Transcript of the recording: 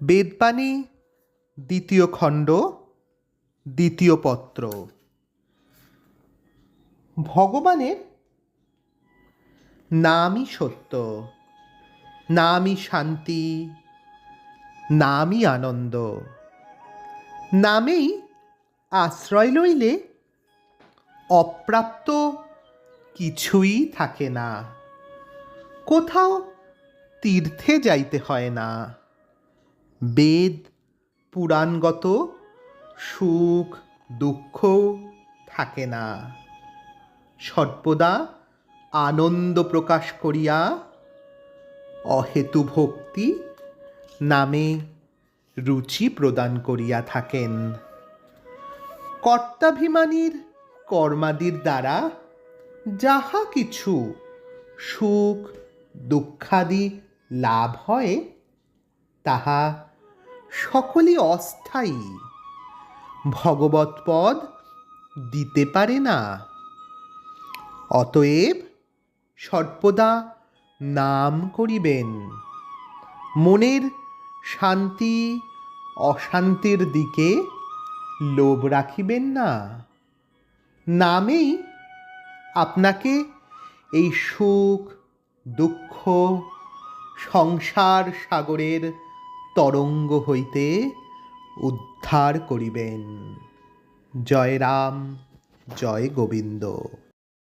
বেদবাণী দ্বিতীয় খণ্ড দ্বিতীয় পত্র। ভগবানের নামই সত্য, নামই শান্তি, নামই আনন্দ। নামেই আশ্রয় লইলে অপ্রাপ্ত কিছুই থাকে না। কোথাও তীর্থে যাইতে হয় না। বেদ পুরাণগত সুখ দুঃখ থাকে না। সর্বদা আনন্দ প্রকাশ করিয়া অহেতু ভক্তি নামে রুচি প্রদান করিয়া থাকেন। কর্তাভিমানীর কর্মাদির দ্বারা যাহা কিছু সুখ দুঃখাদি লাভ হয় তাহা সকলই অস্থায়ী, ভগবৎপদ দিতে পারে না। অতএব সর্বদা নাম করিবেন। মনের শান্তি অশান্তির দিকে লোভ রাখিবেন না। নামেই আপনাকে এই সুখ দুঃখ সংসার সাগরের তরঙ্গ হইতে উদ্ধার করিবেন। জয় রাম, জয় গোবিন্দ।